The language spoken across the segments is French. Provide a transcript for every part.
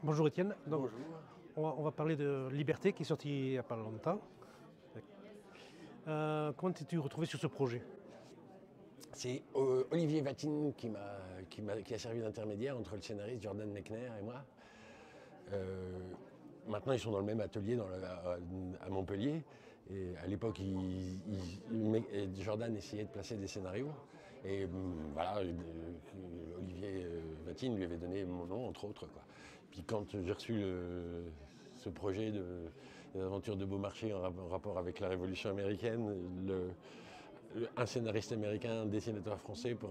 Bonjour Étienne. Donc, Bonjour. on va parler de Liberté qui est sorti il n'y a pas longtemps. Comment t'es-tu retrouvé sur ce projet? C'est Olivier Vatine qui a servi d'intermédiaire entre le scénariste Jordan Mechner et moi. Euh, Maintenant, ils sont dans le même atelier à Montpellier. Et à l'époque, Jordan essayait de placer des scénarios. Et voilà, Olivier Vatine lui avait donné mon nom, entre autres, quoi. Puis quand j'ai reçu ce projet des aventures de Beaumarchais en rapport avec la Révolution américaine, un scénariste américain, un dessinateur français pour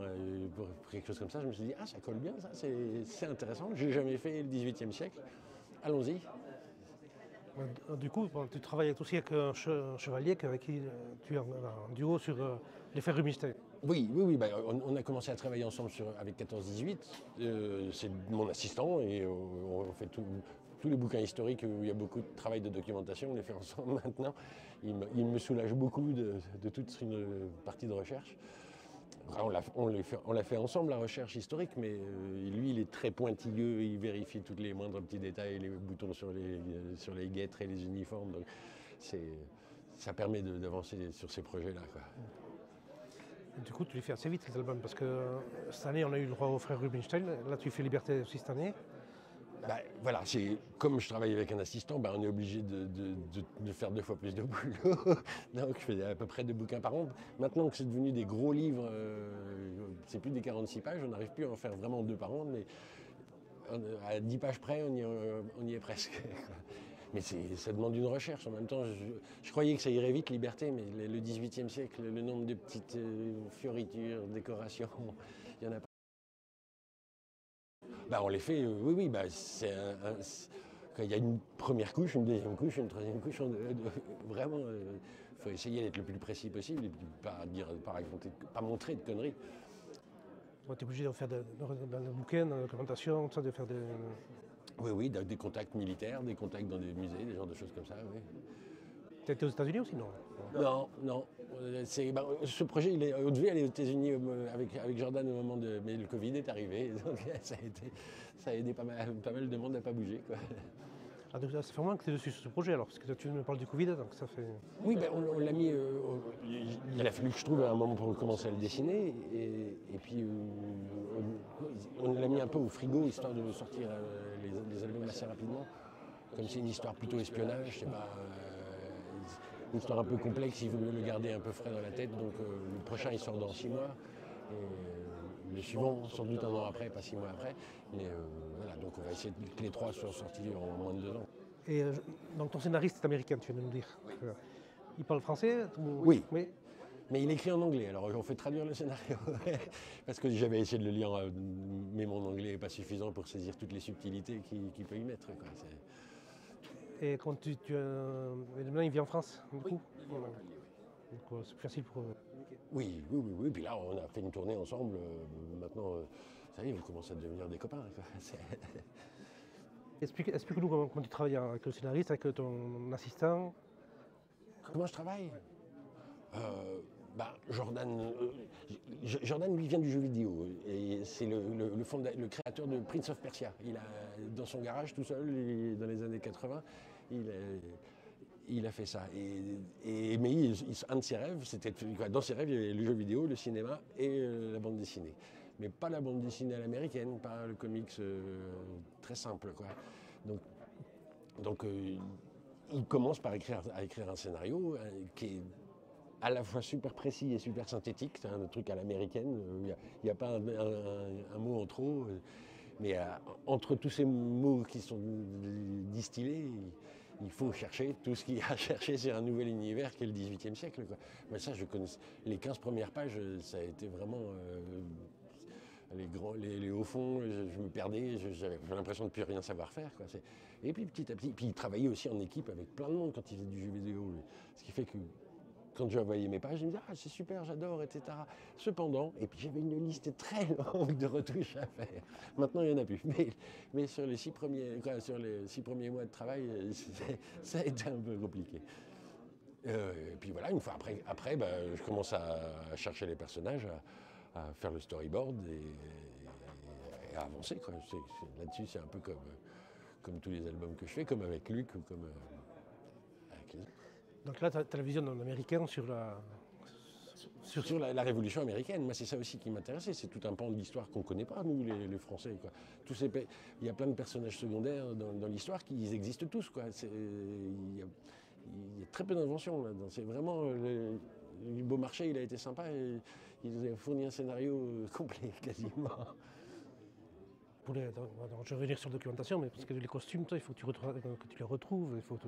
quelque chose comme ça, je me suis dit, ah, ça colle bien, ça, c'est intéressant. J'ai jamais fait le XVIIIe siècle. Allons-y. Du coup, bon, tu travailles aussi avec un chevalier avec qui tu es en duo sur les frères Rubinstein. Oui, bah, on a commencé à travailler ensemble avec 14-18. C'est mon assistant et on fait tous les bouquins historiques où il y a beaucoup de travail de documentation, on les fait ensemble maintenant. Il me soulage beaucoup de toute une partie de recherche. On l'a fait ensemble, la recherche historique, mais lui, il est très pointilleux, il vérifie tous les moindres petits détails, les boutons sur les guêtres et les uniformes. Donc ça permet d'avancer sur ces projets-là, quoi. Du coup, tu les fais assez vite les albums parce que cette année, on a eu le droit aux frères Rubinstein. Là, tu fais Liberté aussi cette année. Bah, voilà, comme je travaille avec un assistant, bah, on est obligé de faire 2 fois plus de boulot. Donc je fais à peu près 2 bouquins par an. Maintenant que c'est devenu des gros livres, c'est plus des 46 pages, on n'arrive plus à en faire vraiment 2 par an, mais à 10 pages près, on y est presque. Mais ça demande une recherche. En même temps, je croyais que ça irait vite, Liberté, mais le XVIIIe siècle, le nombre de petites fioritures, décorations, il y en a pas. Bah, on les fait, oui, bah, quand il y a une première couche, une deuxième couche, une troisième couche, vraiment, il faut essayer d'être le plus précis possible et puis pas montrer de conneries. Tu es obligé de faire dans le bouquin, dans la documentation, tout ça, de faire des. Oui, des contacts militaires, des contacts dans des musées, des genres de choses comme ça, oui. Tu as été aux États-Unis aussi, non? Non. Ce projet, on devait aller aux États-Unis avec Jordan au moment de. Mais le Covid est arrivé, donc ça a aidé pas mal de monde à pas bouger, quoi. Ah, donc, c'est vraiment que tu es dessus sur ce projet alors, parce que tu me parles du Covid, donc ça fait. Oui, ben, on l'a mis. Il a fallu que je trouve un moment pour commencer à le dessiner. Et puis, on l'a mis un peu au frigo, histoire de sortir les albums assez rapidement. Comme c'est une histoire plutôt espionnage, c'est pas. Une histoire un peu complexe, il vaut mieux le garder un peu frais dans la tête. Donc, le prochain, il sort dans 6 mois. Et le suivant, sans doute un an après, pas 6 mois après. Mais voilà, donc on va essayer que les 3 soient sortis en moins de 2 ans. Et donc ton scénariste est américain, tu viens de nous dire. Il parle français Oui. Oui. Mais il écrit en anglais, alors on fait traduire le scénario. Parce que j'avais essayé de le lire, mais mon anglais n'est pas suffisant pour saisir toutes les subtilités qu'il peut y mettre, quoi. Et quand maintenant il vit en France, du coup Voilà. Donc c'est plus facile pour. Oui. Puis là, on a fait une tournée ensemble. Maintenant, ça y est, on commence à devenir des copains, quoi. Explique-nous comment tu travailles avec le scénariste, avec ton assistant. Comment je travaille Jordan, lui, vient du jeu vidéo. Et c'est le créateur de Prince of Persia. Il a, dans son garage, tout seul, dans les années 80, il a fait ça. Mais un de ses rêves, c'était. Dans ses rêves, il y avait le jeu vidéo, le cinéma et la bande dessinée. Mais pas la bande dessinée à l'américaine, pas le comics très simple, quoi. Donc, il commence à écrire un scénario qui est à la fois super précis et super synthétique. C'est un truc à l'américaine. Il n'y a pas un mot en trop. Mais entre tous ces mots qui sont distillés, il faut chercher tout ce qu'il y a à chercher sur un nouvel univers qui est le XVIIIe siècle, quoi. Mais ça, je connais. Les 15 premières pages, ça a été vraiment les hauts fonds, je me perdais, j'avais l'impression de ne plus rien savoir faire, quoi. Et puis petit à petit, puis il travaillait aussi en équipe avec plein de monde quand il faisait du jeu vidéo. Ce qui fait que quand je envoyais mes pages, il me disait « Ah, c'est super, j'adore, etc. » Cependant, et puis j'avais une liste très longue de retouches à faire. Maintenant, il n'y en a plus. Mais sur les 6 premiers mois de travail, ça a été un peu compliqué. Et puis voilà, une fois après je commence à chercher les personnages, à faire le storyboard et à avancer, quoi. Là-dessus, c'est un peu comme tous les albums que je fais, comme avec Luc ou comme avec les autres. Donc là, tu as la vision d'un Américain sur la... Sur la Révolution américaine, moi c'est ça aussi qui m'intéressait, c'est tout un pan de l'histoire qu'on ne connaît pas, nous les Français. Quoi. Il y a plein de personnages secondaires dans l'histoire qui existent tous. Quoi. Il y a très peu d'inventions là-dedans. C'est vraiment... le Beaumarchais, il a été sympa, et il nous a fourni un scénario complet quasiment. Je vais revenir sur la documentation, mais parce que les costumes, toi, il faut que tu les retrouves. Il faut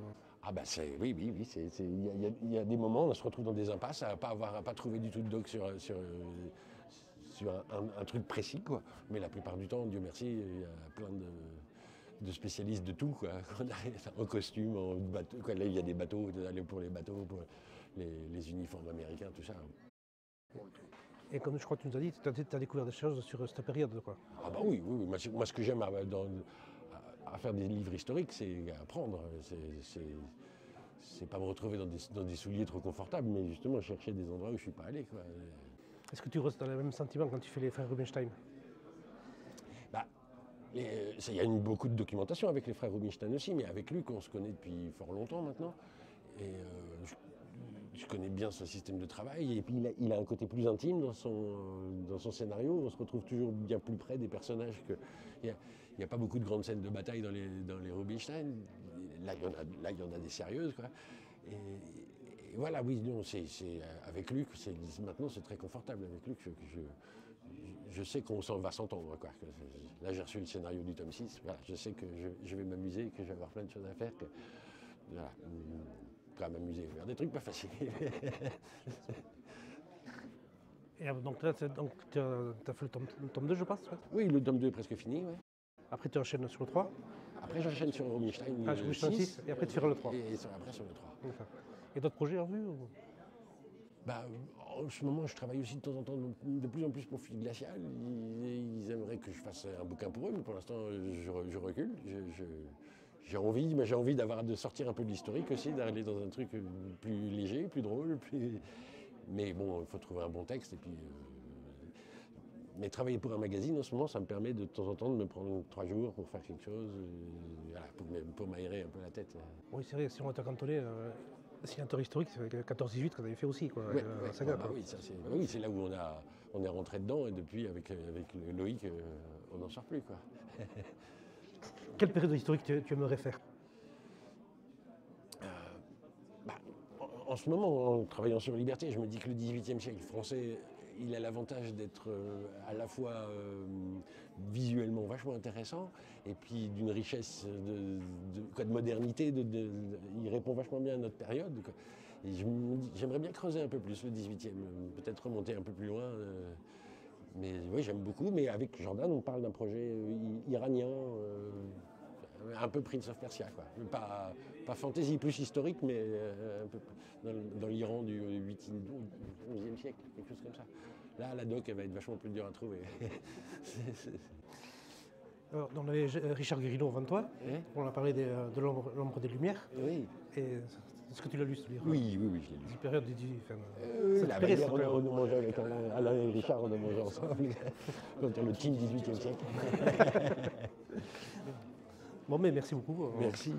Ah bah oui, il y a des moments où on se retrouve dans des impasses à pas trouver du tout de doc sur un truc précis, quoi. Mais la plupart du temps, Dieu merci, il y a plein de spécialistes de tout, quoi. En costume, en bateau, quoi. Là, il y a des bateaux, pour les bateaux, pour les uniformes américains, tout ça. Et comme je crois que tu nous as dit, tu as découvert des choses sur cette période, quoi. Ah bah oui. Moi, ce que j'aime à faire des livres historiques, c'est apprendre. C'est pas me retrouver dans des souliers trop confortables, mais justement chercher des endroits où je suis pas allé, quoi. Est-ce que tu ressens le même sentiment quand tu fais les frères Rubinstein? Bah, il y a beaucoup de documentation avec les frères Rubinstein aussi, mais avec Luc, on se connaît depuis fort longtemps maintenant. Et je connais bien son système de travail, et puis il a un côté plus intime dans son scénario. On se retrouve toujours bien plus près des personnages. Il n'y a pas beaucoup de grandes scènes de bataille dans les Rubinstein. Là, il y en a des sérieuses, quoi. Et voilà, oui, non, avec Luc, maintenant c'est très confortable avec Luc. Je sais qu'on va s'entendre, quoi. Là, j'ai reçu le scénario du tome 6. Voilà, je sais que je vais m'amuser, que je vais avoir plein de choses à faire. Voilà. À m'amuser, faire des trucs pas faciles. Et donc là, tu as fait le tome 2, je pense, ouais. Oui, le tome 2 est presque fini. Ouais. Après, tu enchaînes sur le 3. Après, j'enchaîne sur Rubinstein. Rubinstein 6, et après, tu feras le 3. Et après, sur le 3. Okay. Et d'autres projets en vue ou... En ce moment, je travaille aussi de temps en temps de plus en plus pour Fil Glacial. Ils aimeraient que je fasse un bouquin pour eux, mais pour l'instant, je recule. J'ai envie de sortir un peu de l'historique aussi, d'aller dans un truc plus léger, plus drôle. Mais bon, il faut trouver un bon texte. Et puis, mais travailler pour un magazine en ce moment, ça me permet de temps en temps de me prendre 3 jours pour faire quelque chose, voilà, pour m'aérer un peu la tête. Oui, c'est vrai, si on t'a cantonné, signateur historique, c'est 14-18 qu'on avait fait aussi, quoi. Ouais, oui, c'est là où on est rentré dedans, et depuis, avec Loïc, on n'en sort plus, quoi. Quelle période historique tu aimerais faire? En ce moment, en travaillant sur Liberté, je me dis que le XVIIIe siècle français, il a l'avantage d'être à la fois visuellement vachement intéressant, et puis d'une richesse de modernité. Il répond vachement bien à notre période, quoi. Et j'aimerais bien creuser un peu plus le XVIIIe, peut-être remonter un peu plus loin. Mais oui, j'aime beaucoup. Mais avec Jordan, on parle d'un projet iranien, un peu Prince of Persia, quoi. Pas fantasy, plus historique, mais un peu dans l'Iran du 11e siècle, quelque chose comme ça. Là, la doc, elle va être vachement plus dure à trouver. Alors, on avait Richard Guérino avant toi. On a parlé de l'ombre des Lumières. Oui. Et est-ce que tu l'as lu, ce livre? Oui, je l'ai lu. Cette période on a mangé avec Alain et Richard, on a mangé ensemble. Dans le team 18e siècle. Bon, mais merci beaucoup. Merci.